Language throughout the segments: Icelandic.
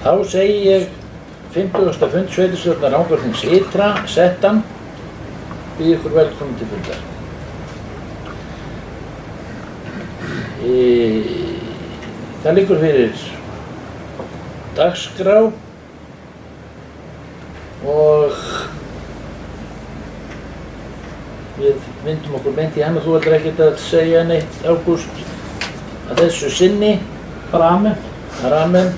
Þá segi ég 50. fund sveitarstjórnar Rangárþings ytra, settan, býð ykkur velkomin til fundar. Það liggur fyrir dagskrá og við myndum okkur beint í hann og þú ætlar ekkert að segja neitt, Ágúst, að þessu sinni. Bara amen. Það er amen.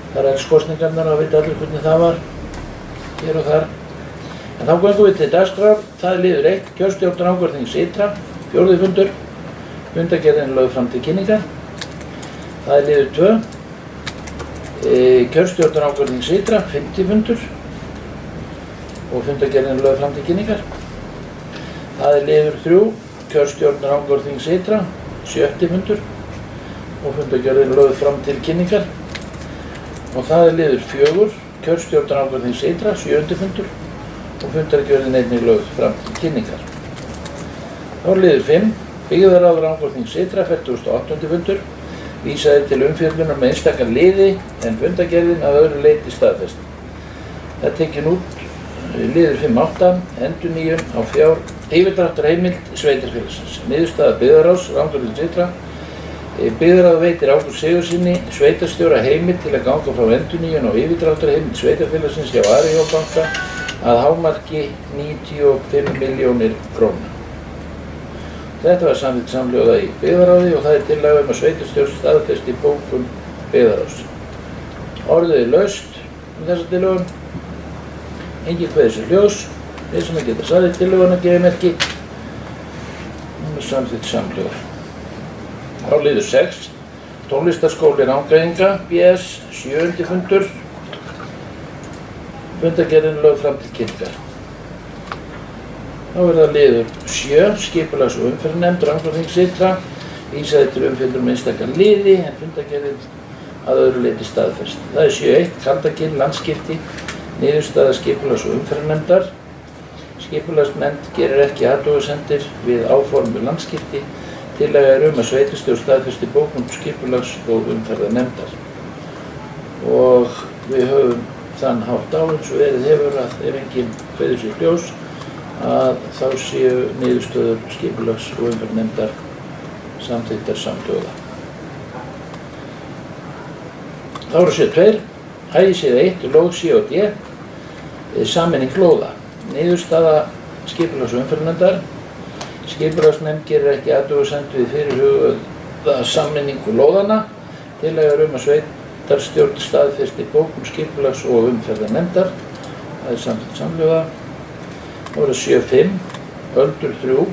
Það er kosningarnar og veit allir hvernig það var hér og þar. En þá göngum við til dagskrár. Það er liður 1, kjörstjórn Rangárþings ytra, 4. fundur. Fundargerðin lögð fram til kynningar. Það er liður 2, kjörstjórn Rangárþings ytra, 5. fundur. Og fundargerðin lögð fram til kynningar. Það er liður 3, kjörstjórn Rangárþings ytra, 7. fundur. Og fundargerðin lögð fram til kynningar. Og það er liður 4, kjörstjórn Rangárþings ytra, 7. fundur. Og fundargerðin einnig lögð fram til kynningar. Þá er liður 5, byggðarráð Rangárþings ytra, 48. fundur. Vísaði til umfjöllunar með einstaka liði en fundargerðin að öðru leyti staðfest. Það er tekin út liður 5.8, endurnýjun á yfirdráttarheimild sveitarfélagsins. Niðurstaða byggðarráðs Rangárþings ytra. Byggðarráð veitir Ágústi Sigurðssyni sveitarstjóra heimild til að ganga frá endurnýjun á yfirdráttarheimild sveitarfélagsins hjá Arion banka að hámarki 95 milljónir króna. Þetta var samþykkt samhljóða í byggðarráði og það er tillaga að sveitarstjórn staðfesti bókun byggðarráðs. Orðið er laust þessa tillögun. Enginn kveður sér ljós. Þeir sem geta sagði tillöguna gefi merki. Hún er samþykkt samhljóða. Þá liður 6, tónlistarskóli Rangæinga, BS, 7. fundur. Fundargerðin lögð fram til kynningar. Þá er það liður 7, skipulags- og umferðarnefnd Rangárþings ytra. Vísaði til umfjöllun með einstaka liði en fundargerðin að öðru leyti staðfest. Það er 7.1, Kaldagil, landskipti, niðurstaða skipulags- og umferðarnefndar. Skipulagsnefnd gerir ekki athugasemdir við áformu landskipti. Tillaga er að sveitarstjórn staðfesti bókun skipulags- og umferðarnefndar. Og við höfum þann hátt á eins og verið hefur að ef enginn kveður sér ljós að þá séu niðurstöður skipulags- og umferðarnefndar samþykktar samhljóða. Þá eru 7.2, hægissíða 1, lóð C og D, sameining lóða. Niðurstaða skipulags- og umferðarnefndar. Skipulagsnefnd gerir ekki athugasemd við fyrirhugaða sameiningu lóðanna. Tillaga er að sveitarstjórn staðfesti bókun skipulags- og umferðarnefndar. Það er samþykkt samhljóða. Þá er það 7.5, Öldur 3,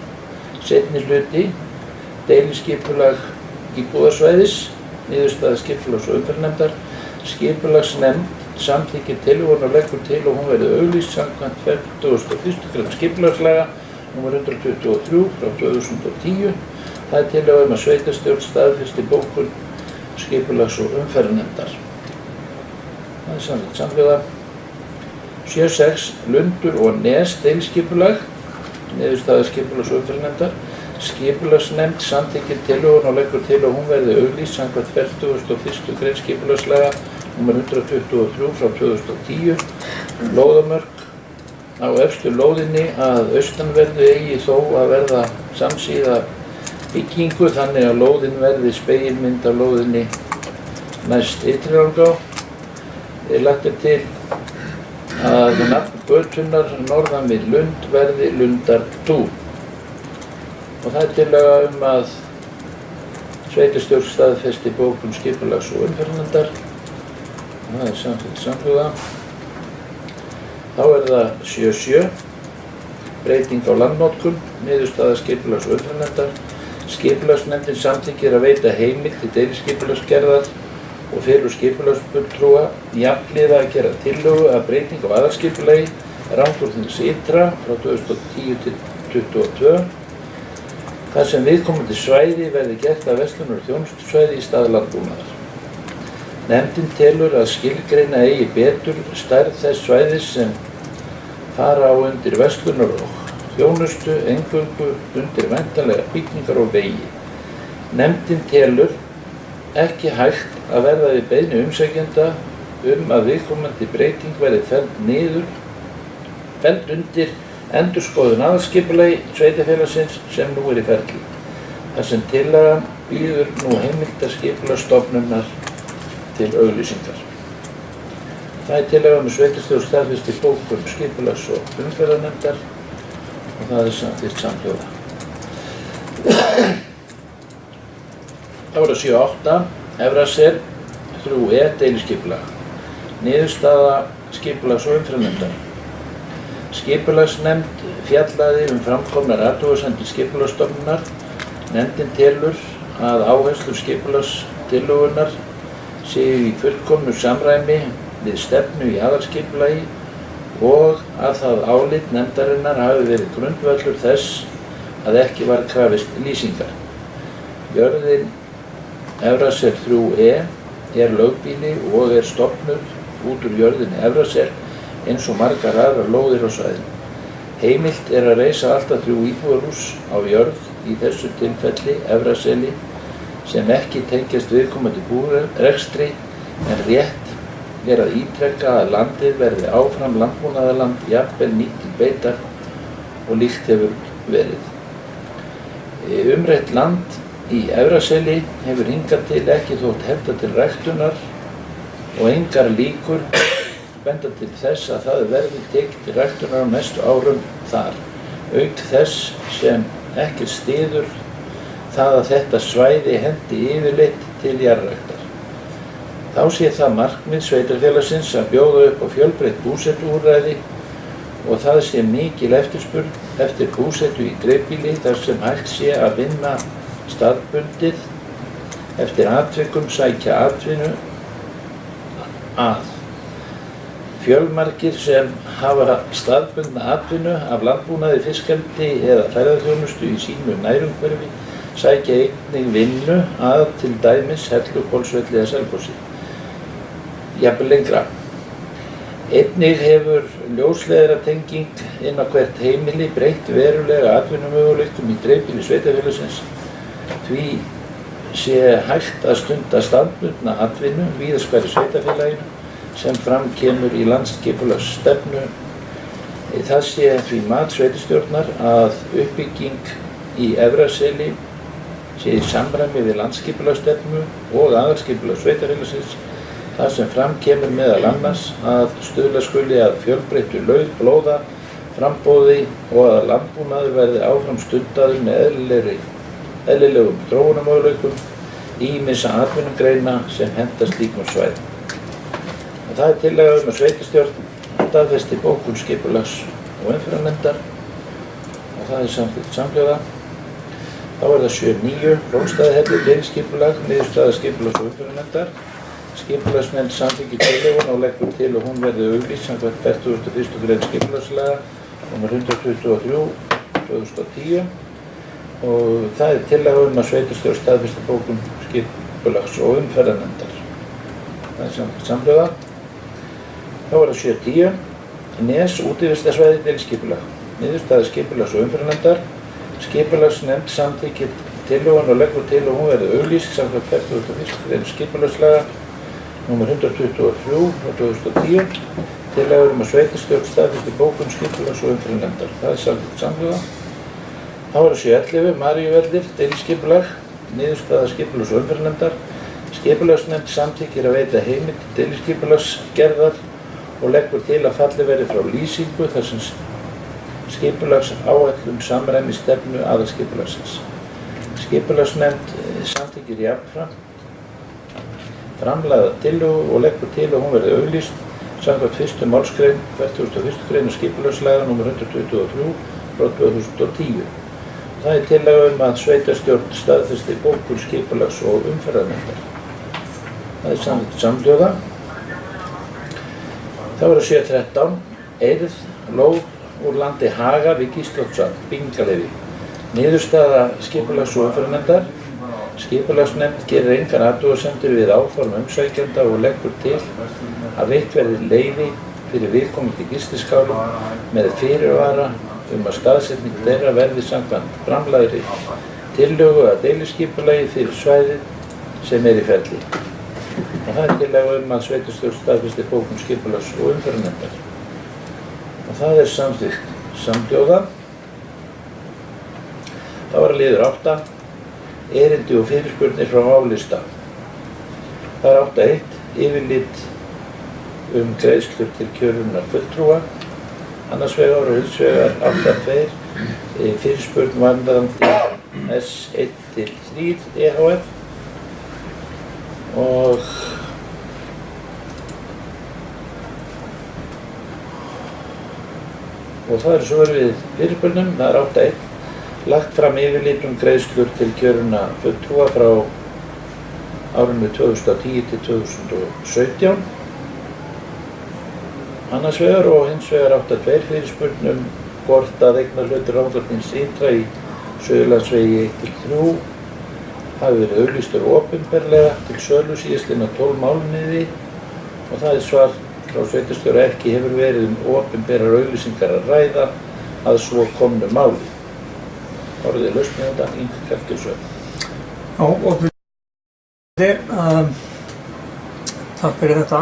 seinni hluti, deiliskipulag íbúðarsvæðis, niðurstaða skipulags- og umferðarnefndar. Skipulagsnefnd samþykkir tillöguna og leggur til og hún verði auglýst samkvæmt 41. grein skipulagslaga nr. 123 frá 2010. Það er tillaga að sveitarstjórn staðfesti bókun skipulags- og umferðarnefndar. Það er samþykkt samhljóða. 7.6, Lundur og Nes deiliskipulag, niðurstaða skipulags- og umferðarnefndar. Skipulagsnefnd samþykkir tillöguna og leggur til og hún verði auglýst samkvæmt 41. grein skipulagslaga nr. 123 frá 2010. Lóðamörk á efstu lóðinni að austanverðu eigi þó að verða samsíða byggingu þannig að lóðin verði spegilmynd af lóðinni næst ytri Rangá. Lagt er til að nafn götunnar norðan við Lund verði Lundartún. Og það er tillaga að sveitarstjórn staðfesti bókun skipulags- og umferðarnefndar. Það er samþykkt samhljóða. Þá er það 7.7, breyting á landnotkun, niðurstaða skipulags- og umferðarnefndar. Skipulagsnefndin samþykkir að veita heimild til deiliskipulagsgerðar og felur skipulagsfulltrúa jafnhliða að gera tillögu að breyting á aðalskipulagi Rangárþings ytra frá 2010 til 2022. Þar sem viðkomandi svæði verði gert að verslunar- og þjónustusvæði í stað landbúnaðar. Nefndin telur að skilgreina eigi betur stærð þess svæðis sem fara á undir verslunar og þjónustu, eingöngu undir væntanlegar byggingar og vegi. Nefndin telur ekki hægt að verða við beiðni umsækjanda að viðkomandi breyting verði felld undir endurskoðun aðalskipulagi sveitarfélagsins sem nú í ferli, þar sem tillagan býður nú heimildarskipulagsstofnunar til auglýsingar. Það tillaga sveitarstjórn staðfesti bókun skipulags- og umferðarnefndar og það samþykkt samhljóða. Það voru 7.8. Efrasel 3E deiliskipulag. Niðurstaða skipulags- og umferðarnefndar. Skipulagsnefnd fjallaði framkomnar athugasemdir skipulagsstofnunar. Nefndin telur að áherslur skipulagstillögunnar séu í fullkomnu samræmi við stefnu í aðalskipulagi og að það álit nefndarinnar hafi verið grundvöllur þess að ekki var krafist lýsingar. Jörðin Efrasel 3E lögbýli og stofnuð út úr jörðinni Efrasel eins og margar aðrar lóðir á svæðinu. Heimilt að reisa allt að 3 íbúðarhús á jörð, í þessu tilfelli Efraseli, sem ekki tengjast viðkomandi búrekstri, en rétt að ítreka að landið verði áfram landbúnaðarland, jafnvel nýtt til beitar og líkt hefur verið. Umrætt land í Efraseli hefur hingað til ekki þótt henta til ræktunar og engar líkur benda til þess að það verði tekið til ræktunar á næstu árum þar, auk þess sem ekki styður það að þetta svæði hendi yfirleitt til jarðræktar. Þá sé það markmið sveitarfélagsins að bjóða upp á fjölbreytt búsetuúrræði og það sé mikil eftirspurn eftir búsetu í dreifbýli þar sem hægt sé að vinna staðbundið, eftir atvikum sækja atvinnu að. Fjölmargir sem hafa staðbundna atvinnu af landbúnaði, fiskeldi eða ferðaþjónustu í sínu nærumhverfi sækja einnig vinnu að til dæmis Hellu, Hvolsvelli eða Selfossi. Jafnvel lengra. Einnig hefur ljósleiðaratenging inn á hvert heimili breytt verulega atvinnumöguleikum í dreifbýli sveitarfélagsins. Því sé hægt að stunda staðbundna atvinnu víðast hvar í sveitarfélaginu sem fram kemur í landsskipulagsstefnu. Það sé því mat sveitarstjórnar að uppbygging í Efraseli sé í samræmi við landsskipulagsstefnu og aðalskipulag sveitarfélagsins, þar sem fram kemur meðal annars að stuðla skuli að fjölbreyttu lóða frambóði og að landbúnaður verði áfram stundaður með eðlilegum þróunarmöguleikum ýmissa atvinnugreina sem henta slíkum svæðum. Það tillaga að sveitarstjórn staðfesti bókun skipulags- og umferðarnefndar og það samþykkt samhljóða. Þá það 7.9. Hrókstaðahellir deiliskipulag, niðurstaða skipulags- og umferðarnefndar. Skipulagsnefnd samþykkir tillöguna og leggur til að hún verði auglýst samkvæmt 41. grein skipulagslaga nr. 122/2010 og það tillaga að sveitarstjórn staðfesti bókun skipulags- og umferðarnefndar. Það samþykkt samhljóða. Þá það 7.10. Nes útivistarsvæði deiliskipulag. Niðurstaða skipulags- og umferðarnefndar. Skipulagsnefnd samþykkir tillöguna og leggur til að hún verði auglýst samkvæmt 41. grein skipulagslaga nr. 123/2010. Tillaga að sveitarstjórn staðfesti bókun skipulags- og umferðarnefndar. Það samþykkt samhljóða. Þá það 7.11. Maríuvellir deiliskipulag. Niðurstaða skipulags- og umferðarnefndar. Skipulagsnefnd samþykkir að veita heimild til deiliskipulagsgerðar og leggur til að fallið verði frá lýsingu þar sem skipulagsáætlun samræmist stefnu aðalskipulagsins. Skipulagsnefnd samþykkir jafnframt framlagða tillögu og leggur til að hún verði auglýst samkvæmt 1. málsgrein 41. grein skipulagslaga nr. 123/2010. Það tillaga að sveitarstjórn staðfesti bókun skipulags- og umferðarnefndar. Það samþykkt samhljóða. Það var 7.13. Eirð lóð úr landi Haga við Gíslóttssal, byggingarleyfi. Niðurstaða skipulags- og umferðarnefndar. Skipulagsnefnd gerir engar athugasemdir við áform umsækjanda og leggur til að veitt verði leyfi fyrir viðkomandi gistiskálum með fyrirvara að staðsetning þeirra verði samkvæmt framlagðri tillögu að deiliskipulagi fyrir svæðið sem í ferli. Og það tillaga að sveitarstjórn staðfesti bókun skipulags- og umferðarnefndar. Og það samþykkt samhljóða. Það var liður 8, erindi og fyrirspurnir frá álista. Það 8.1, yfirlit greiðslur til kjörinna fulltrúa. Annars vegar og hins vegar 8.2, fyrirspurn varðandi S1-3 EHF. Og það svör við fyrirspurnum, það 8.1. Lagt fram yfirlit greiðslur til kjörinna fulltrúa frá árinu 2010 til 2017. Annars vegar og hins vegar 8.2 fyrirspurn hvort að eignarhlutur Rangárþings ytra í Suðurlandsvegi 1-3 hafi verið auglýstur opinberlega til sölu síðastliðna 12 mánuði og það svar frá sveitarstjóra ekki hefur verið opinberar auglýsingar að ræða að svo komnu máli. Orðið lausn með þetta, Inga Kjartansson. Já, og takk fyrir þetta.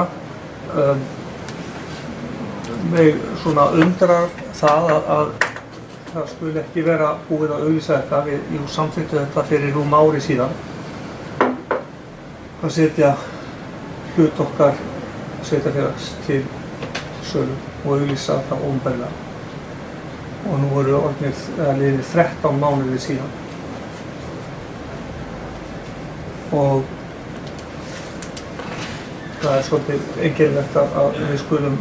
Mig svona undrar það að það skuli ekki vera búið að auglýsa þetta. Við samþykktum þetta fyrir ári síðan. Að setja hlut okkar sveitarfélags til sölu og auglýsa það opinberlega. Og nú eru liðið 13 mánuðir síðan. Og það svolítið einkennilegt að við skulum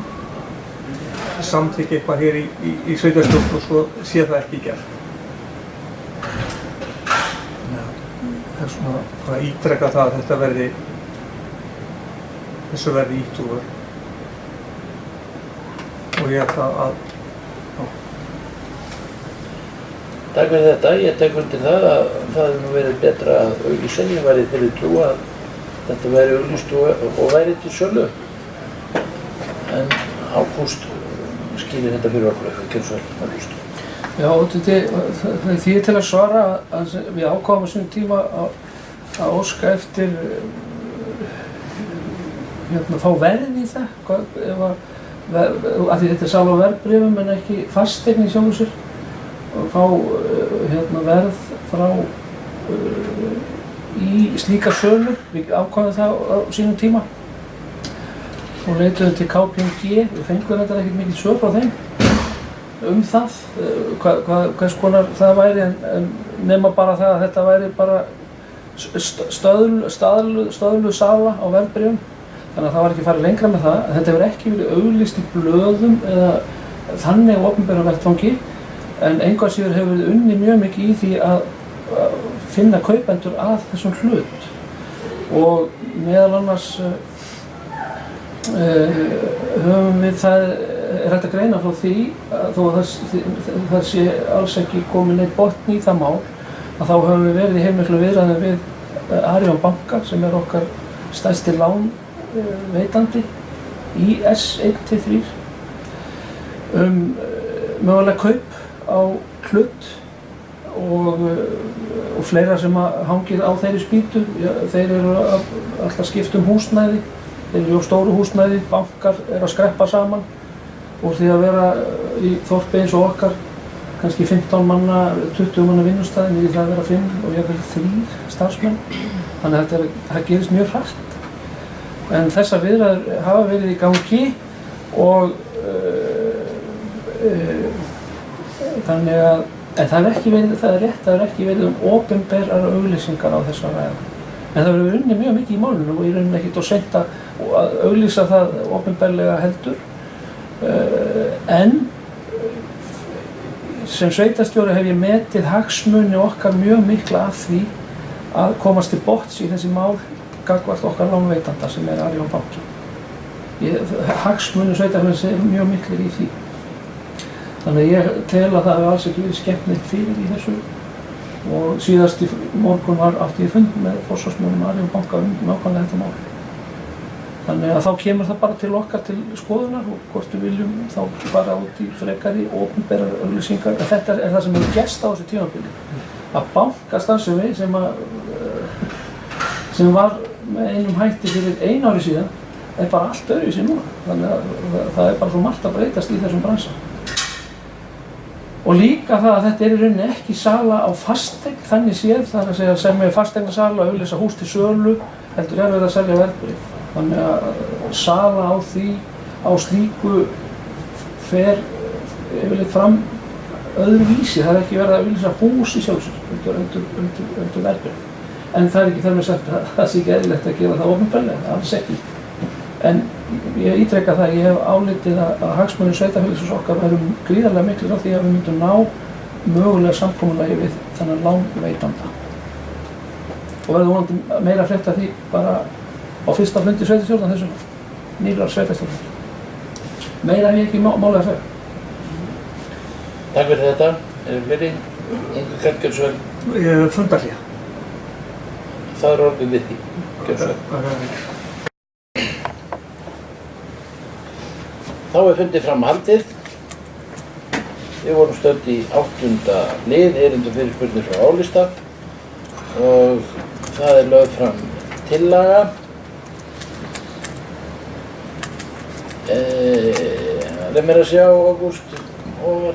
samþykkja eitthvað hér í sveitarstjórn og svo sé það ekki gert. Það svona að ítreka það að þetta þessu verði ýtt úr. Og ég ætla að Takk fyrir þetta. Ég tek undir það að það hefði nú verið betra að auglýsa. Ég væri þeirri trú að þetta væri auglýst og væri til sölu. En Ágúst skýrir þetta fyrir okkur eitthvað, kemur svo auglýst. Já, það er því til að svara að við ákváðum á sínum tíma að óska eftir fá verð í það. Af því þetta er sala á verðbréfum en ekki fasteign í sjálfu sér. Og fá verð frá í slíka sölu. Við ákváðum það á sínum tíma og leituðum til KPMG. Við fengum þetta ekkert mikið svör frá þeim það, hvers konar það væri en nema bara það að þetta væri bara stöðluð sala á verðbréfum. Þannig að það var ekki farið lengra með það. Þetta hefur ekki verið auglýst í blöðum eða þannig á opinbera vettvangi. En engu að síður hefur verið unnið mjög mikið í því að finna kaupendur að þessum hlut. Og meðal annars höfum við það hægt að greina frá því að þó að það sé alls ekki komið neitt botn í það mál að þá höfum við verið í heilmiklu viðræðum við Arion banka sem er okkar stærsti lánveitandi í S1-3 mögulega kaup á hlut og fleira sem hangir á þeirri spýtu. Þeir eru alltaf skipt húsnæði, þeir eru á stóru húsnæði, bankar eru að skreppa saman úr því að vera í þorpi eins og okkar, kannski 15 manna, 20 manna vinnustæði, niður í það að vera 5 og jafnvel 3 starfsmenn. Þannig að það gerist mjög hratt. En þessar viðræður hafa verið í gangi og þannig að, en það er rétt, það er ekki verið opinberar auglýsingar á þessu að ræða. En það hefur unnið mjög mikið í málunum og í rauninni ekkert of seint að auglýsa það opinberlega heldur. En sem sveitarstjóri hef ég metið hagsmuni okkar mjög mikla af því að komast til botns í þessi mál gagnvart okkar lánveitanda sem er Arion banki. Hagsmuni sveitarfélagsins er mjög miklir í því. Þannig að ég tel að það hefur alls ekki verið skemmtilegt fyrir í þessu og síðast í morgun átti ég fund með forsvarsmönnum Arion banka nákvæmlega þetta mál. Þannig að þá kemur það bara til okkar til skoðunar og hvort við viljum þá fara út í frekari opinberar auglýsingar. En þetta er það sem hefur gerst á þessu tímabili. Að bankastarfsemi sem sem var með einum hætti fyrir 1 ári síðan bara allt öðruvísi núna. Þannig að það bara svo margt að breytast í þessum bransa. Og líka það að þetta í rauninni ekki sala á fasteign, þannig séð, það að segja sem fasteignasala og auglýsa hús til sölu, heldur verið að selja verðbréf. Þannig að sala á því, á slíku fer yfirleitt fram öðruvísi. Það ekki verið að auglýsa hús í sjálfsög, undir verðbréf. En það ekki þar með sagt að það sé ekki eðlilegt að gera það opinberlega, alls ekki. En ég ítreka það, ég hef álitið að hagsmunir sveitarfélagsins okkar væru gríðarlega miklir á því að við myndum ná mögulega samkomulagi við þennan lánveitanda. Og verður vonandi meira frétt af því bara á fyrsta fundi sveitarstjórnar þessum nýrar sveitarstjórnar. Meira hef ég ekki málið að segja. Takk fyrir þetta. Eru fleiri? Ingi Karlsson. Fundarhlé. Það orðið við því. Gjörðu. Þá fundið fram haldið. Við vorum stödd í 8. lið, erindi fyrirspurnir frá álista og það lögð fram tillaga. Leið mér að sjá, Ágúst, og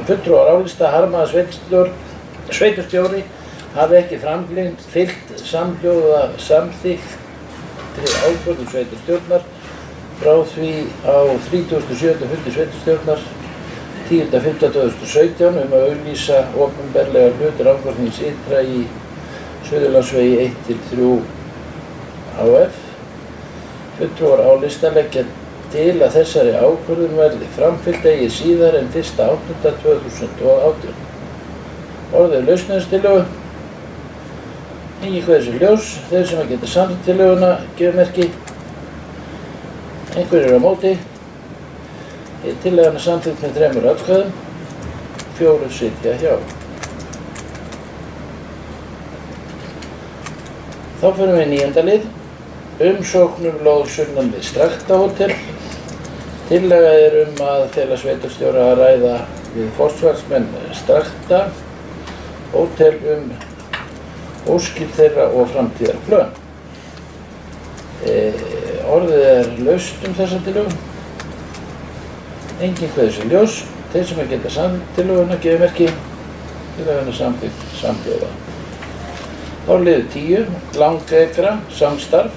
fulltrúar álista harma að sveitarstjóri hafi ekki fylgt samhljóða samþykktri ákvörðun sveitarstjórnar frá því á 37. fundi sveitarstjórnar 10.5.2017 að auglýsa opinberlega hlut rangvarnings ytra í Suðurlandsvegi 1-3 AF. Fulltrúar álista leggja til að þessari ákvörðun verði framfylgt eigi síðar en 1.8.2018. Orðið lausnarstillögu. Engin kveður sér ljós. Þeir sem að geta samþykkt tillöguna gefa merki. Einhverjir á móti. Tillagan er samþykkt með 3 atkvæðum. 4 sitja hjá. Þá förum við í 9. lið. Umsóknum lóð sunnan við Stræktahótel. Tillaga er að fela sveitarstjóra að ræða við forsvarsmenn Strækta hótel óskir þeirra og framtíðarplön. Orðið er laust þessa tillögu. Engin kveður sér ljós. Þeir sem að geta samþykkt tillöguna gefa merki. Tillagan er samþykkt samhljóða. Þá liður 10. Langekra samstarf.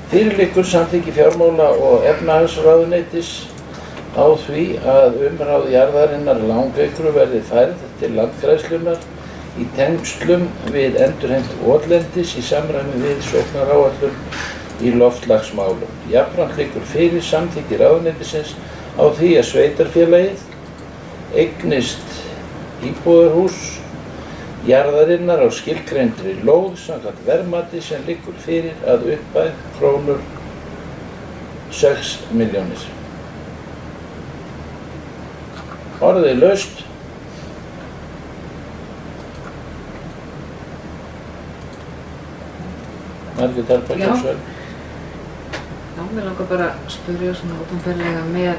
Fyrir liggur samþykki fjármála- og efnahagsráðuneytis á því að umráð jarðarinnar Langekru verði færð til landgræðslunnar í tengslum við endurheimt votlendis í samræmi við sóknaráætlun í loftslagsmálum. Jafnframt liggur fyrir samþykki ráðuneytisins á því að sveitarfélagið eignist íbúðarhús jarðarinnar á skilgreindri lóð samkvæmt verðmati sem liggur fyrir að upphæð krónur 6 milljónir. Orðið er laust. Margrét Harpa Kjálsvöld. Já, mér langar bara að spyrja svona opinberlega með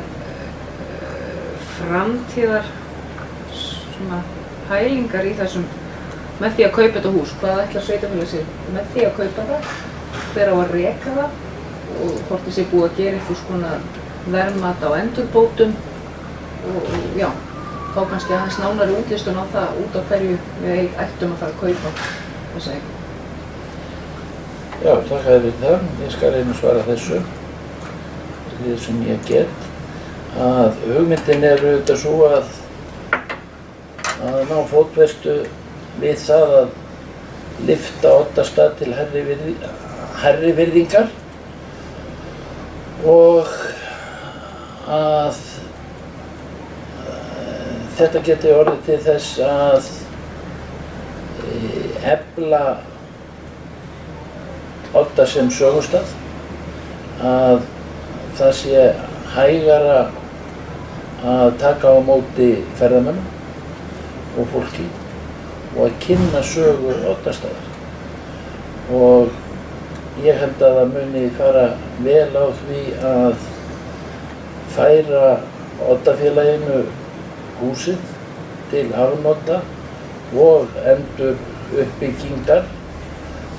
framtíðar svona pælingar í þessum með því að kaupa þetta hús. Hvað ætlar sveitarfélagið sér með því að kaupa það? Hver á að reka það? Og hvort það sé búið að gera eitthvað svona verðmat á endurbótum og já, þá kannski aðeins nánari útlistun á það út af hverju við ættum að fara að kaupa þessa eign. Já, takk fyrir það. Ég skal reyna að svara þessu. Því sem ég get. Að hugmyndin er auðvitað svo að ná fótfestu við það að lyfta Oddastað til hærri virðingar og að þetta geti orðið til þess að efla Odda sem sögustað, að það sé hægara að taka á móti ferðamönnum og fólki og að kynna sögu Oddastaðar. Og ég held að það muni fara vel á því að færa Oddafélaginu húsið til afnota og uppbyggingar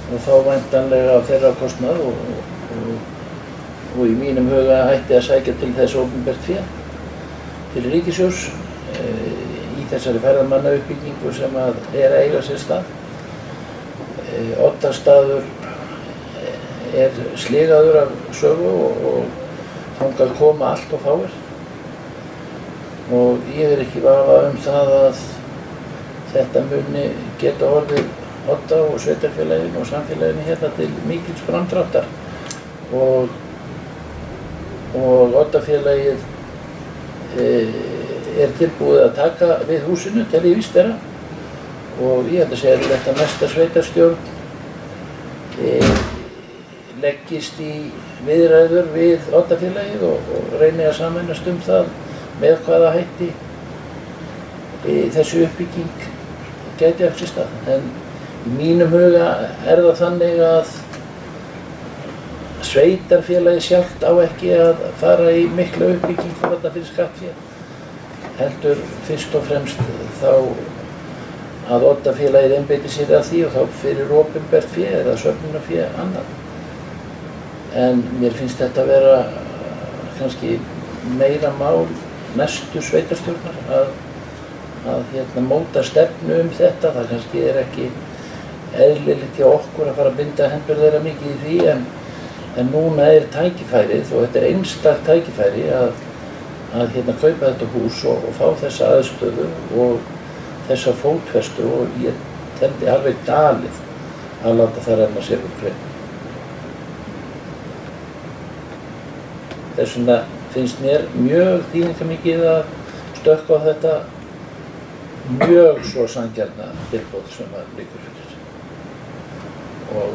og þá væntanlega á þeirra kostnað og í mínum huga ætti að sækja til þess opinbert fé til ríkissjóðs í þessari ferðamannauppbyggingu sem að eiga sér stað. Oddastaður sligaður af sögu og þangað koma allt og fáir. Og ég ekki vafa það að þetta muni geta orðið Odda og sveitarfélaginu og samfélaginu hérna til mikils framdráttar. Og Oddafélagið tilbúið að taka við húsinu, tel ég víst vera. Og ég held að segja að þetta næsta sveitarstjórn leggist í viðræður við Oddafélagið og reyni að sameinast það með hvaða hætti þessu uppbygging gæti átt sér stað. En í mínum huga það þannig að sveitarfélagið sjálft á ekki að fara í mikla uppbygging fyrir skattfé. Heldur fyrst og fremst þá að Oddafélagið einbeiti sér að því og þá fyrir opinbert fé eða söfnunarfé annað. En mér finnst þetta að vera kannski meira mál næstu sveitarstjórnar að móta stefnu þetta. Það kannski ekki eðlilegt hjá okkur að fara að binda hendur þeirra mikið í því en núna tækifærið og þetta einstakt tækifæri að kaupa þetta hús og fá þessa aðstöðu og þessa fótfestu og ég teldi alveg galið að láta það renna sér úr grein. Þess vegna finnst mér mjög þýðingarmikið að stökkva á þetta mjög svo sanngjarna tilboð sem að liggur fyrir. Og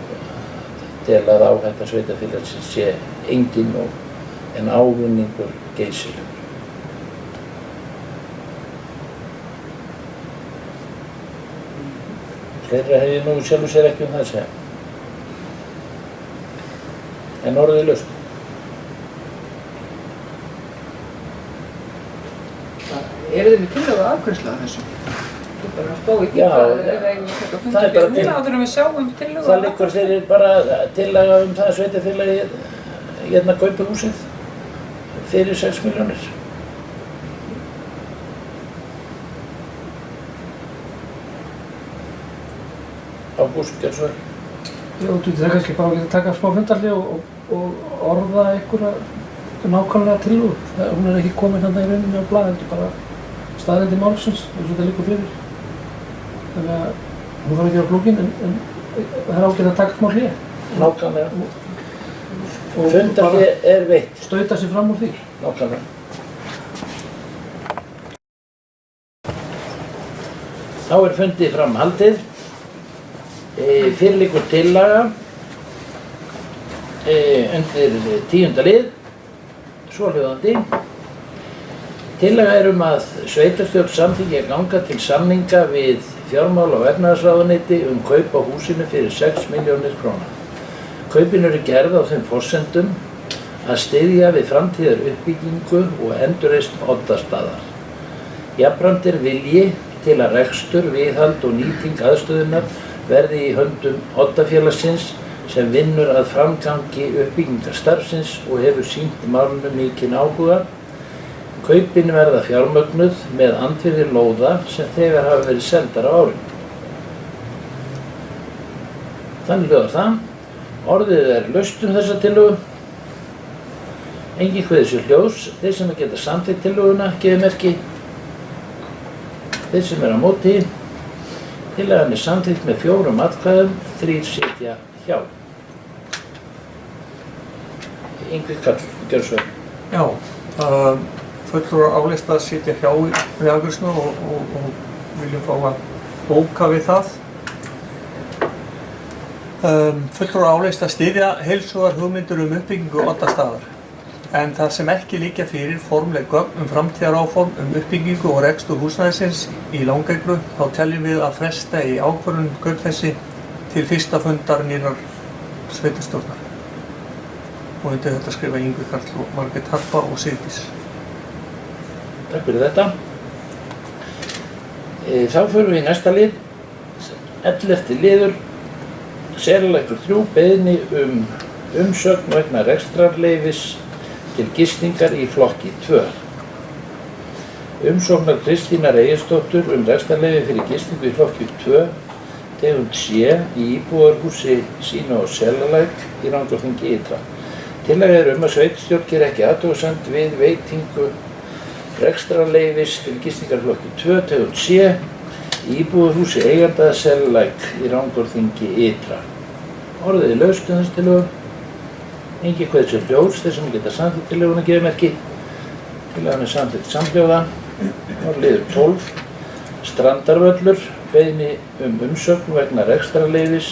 til að áhætta sveitarfélagsins sé engin en ávinningur geysilegur. Fleira hef ég nú sjálfur sér ekki það að segja. En orðið laust. Eru þið með tillögu afgreiðslu að þessu? Þú bara að spá í því Já, hvað er það eigum við að funda fyrir núna áður en við sjáum tillögu Það liggur fyrir bara tillaga það að sveitarfélagið kaupi húsið fyrir 6 milljónir. Ágúst, gjörðu svo vel. Já, það kannski bara að geta taka smá fundarli og orða einhverja nákvæmlega tillögu. Hún ekki komin hérna í rauninni á blað, heldur bara staðreyndir málsins eins og þetta liggur fyrir. Þannig að hún þarf ekki á flókin en það ágætt að taka smá hlé. Nákvæmlega. Fundarhlé veitt. Stauta sig fram úr því. Nákvæmlega. Þá fundið fram haldið. Fyrir liggur tillaga undir 10. lið, svohljóðandi. Tillaga að sveitarstjórn samþykki að ganga til samninga við fjármála- og efnahagsráðuneyti kaup á húsinu fyrir 6 milljónir króna. Kaupin eru gerð á þeim forsendum að styðja við framtíðar uppbyggingu og endurreisn Oddastaðar. Jafnframt vilji til að rekstur, viðhald og nýting aðstöðunnar verði í höndum Oddafélagsins sem vinnur að framgangi uppbyggingarstarfsins og hefur sýnt málinu mikinn áhuga. Kaupin verða fjármögnuð með andvirði lóða sem þegar hafa verið seldar á árinu. Þannig hljóðar það. Orðið laust þessa tillögu. Enginn kveður sér hljóðs. Þeir sem geta samþykkt tillöguna gefið merki. Þeir sem á móti. Tillagan samþykkt með 4 atkvæðum, 3 sitja hjá. Ingvi Karl, gjörðu svo vel. Já, fulltrúar álista sitja hjá við afgreiðsluna og viljum fá að bóka við það. Fulltrúar álista styðja heilshugar hugmyndir uppbyggingu Oddastaðar. En þar sem ekki liggja fyrir formleg gögn framtíðaráform uppbyggingu og rekstur húsnæðisins í Langeglu, þá teljum við að fresta í ákvörðun þessi til fyrsta fundar nýrrar sveitarstjórnar. Og undir þetta skrifa Ingvi Karl og Margrét Harpa og Sigdís. Takk fyrir þetta. Þá förum við í næsta lið 11. liður, Selalækur 3, beiðni umsögn vegna rekstrarleyfis til gistingar í flokki 2. Umsóknar Kristínar Egirsdóttur rekstrarleyfi fyrir gistingu í flokki 2, tegund C, í íbúðarhúsi sínu á Selalæk í Rangárþingi ytra. Tillaga að sveitarstjórn geri ekki athugasemd við veitingu rekstrarleyfis til gistingar í flokki 2, tegund C, í íbúðarhúsi eiganda Selalæk í Rangárþingi ytra. Orðið laust um þessi tillögu. Engin kveður sér hljóðs, þeir sem geta samþykkt tillöguna gefa merki. Tillagan samþykkt samhljóða. Liður 12. Strandarvöllur, beiðni umsögn vegna rekstrarleyfis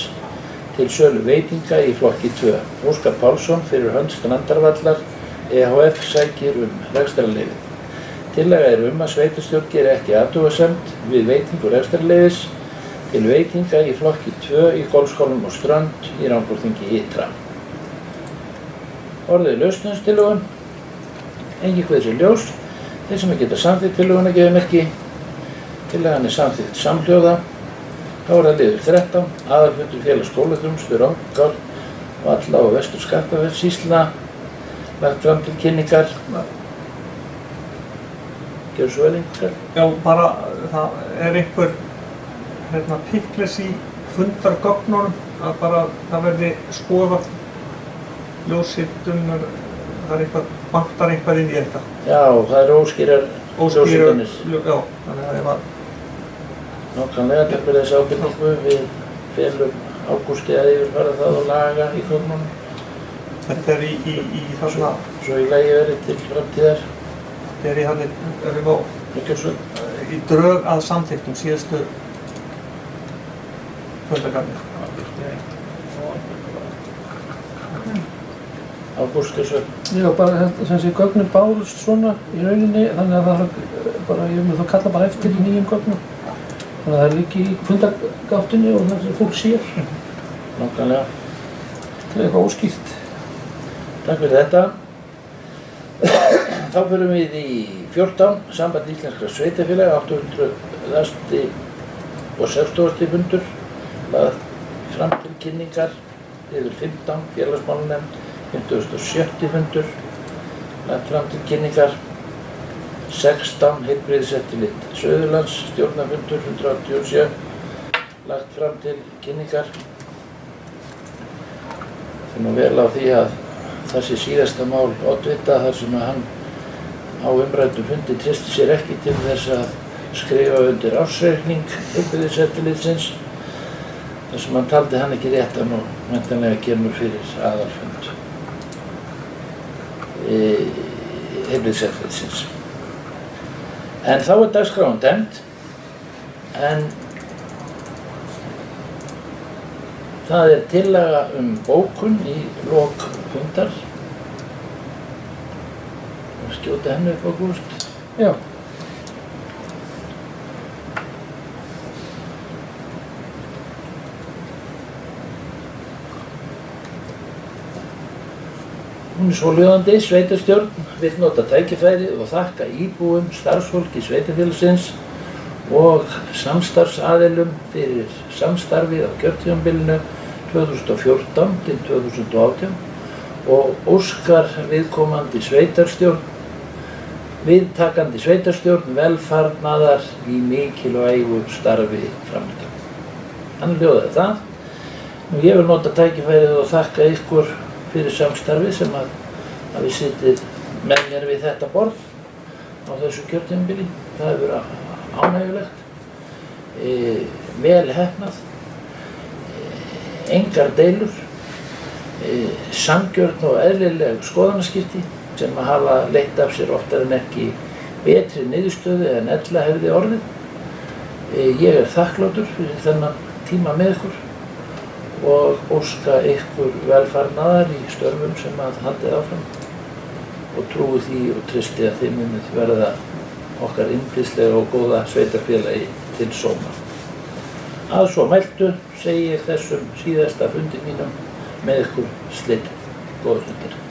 til sölu veitinga í flokki 2. Óskar Pálsson fyrir hönd Strandarvallar EHF sækir rekstrarleyfið. Tillaga að sveitarstjórn geri ekki athugasemd við veitingu rekstrarleyfis til veitinga í flokki 2 í Golfskálum og Strönd í Rangárþingi ytra. Orðið lausnumstillögun. Engin kveður sér ljós. Þeir sem geta samþykkt tillöguna gefa merki. Tillagan samþykkt samhljóða. Þá það liður 13. Aðalfundur félags skólaþjónustu Rangár, Valla og Vestur Skaftafellssýslna lagt fram til kynningar. Gjörðu svo vel einhver? Já, bara það einhver pickles í fundargögnunum að bara það verði skoðað ljósitunar, vantar eitthvað inn í þetta. Já, það óskýrar ljósitunis. Já, þannig að það var nákvæmlega, takk fyrir þessi ábyrningu. Við felum Ágústi að yfirfara það og laga í gögnunum. Þetta í þarna Svo í lagi verið til framtíðar. Þetta í drög að samþykktum síðustu fundargarðir. Ágústusson. Já, bara sem sé gögnin bárust svona í rauninni, þannig að það bara, ég mun þá kalla bara eftir nýjum gögnum. Þannig að það líki í fundargáttinni og það sem fólk sér. Nákvæmlega. Það eitthvað óskýrt. Takk fyrir þetta. Þá förum við í 14. Samband íslenskra sveitarfélaga, 800. og 60. fundur, lagt fram til kynningar. Liður 15. Félagsmálanefnd, 57. fundur, lagt fram til kynningar. 16. Heilbrigðiseftirlit Suðurlands, stjórnarfundur, 187, lagt fram til kynningar. Það nú vel á því að þessi síðasta mál oddvita þar sem að hann á umræddum fundi treysti sér ekki til þess að skrifa undir ársreikning Heilbrigðiseftirlitsins þar sem hann taldi hann ekki réttan og væntanlega kemur fyrir aðalfund Heilbrigðiseftirlitsins. En þá dagskráin dæmd, en það tillaga bókun í lok fundar. Skjóta henni upp á Ágúst. Já. Hún svohljóðandi: Sveitarstjórn vill nota tækifærið og þakka íbúum, starfsfólki sveitarfélagsins og samstarfsaðilum fyrir samstarfið á kjörtímabilinu 2014 til 2018 og óskar viðkomandi sveitarstjórn, viðtakandi sveitarstjórn velfarnaðar í mikilvægu starfi framöndan. Hann hljóðaði það. Nú ég vil nota tækifærið og þakka ykkur fyrir samstarfið sem að við sitjið með mér við þetta borð á þessu kjörtímabili. Það hefur verið ánægjulegt, vel heppnað, engar deilur, sanngjörn og eðlileg skoðanaskipti sem að hafa leitt af sér oftar en ekki betri niðurstöðu en ella hefði orðið. Ég þakklátur fyrir þennan tíma með ykkur og óska ykkur velfarnaðar í störfum sem að haldið áfram og trúi því og treysti að þið munið verða okkar yndislega og góða sveitarfélagi til sóma. Að svo mæltu segi ég þessum síðasta fundi mínum með ykkur slitið. Góða stundir.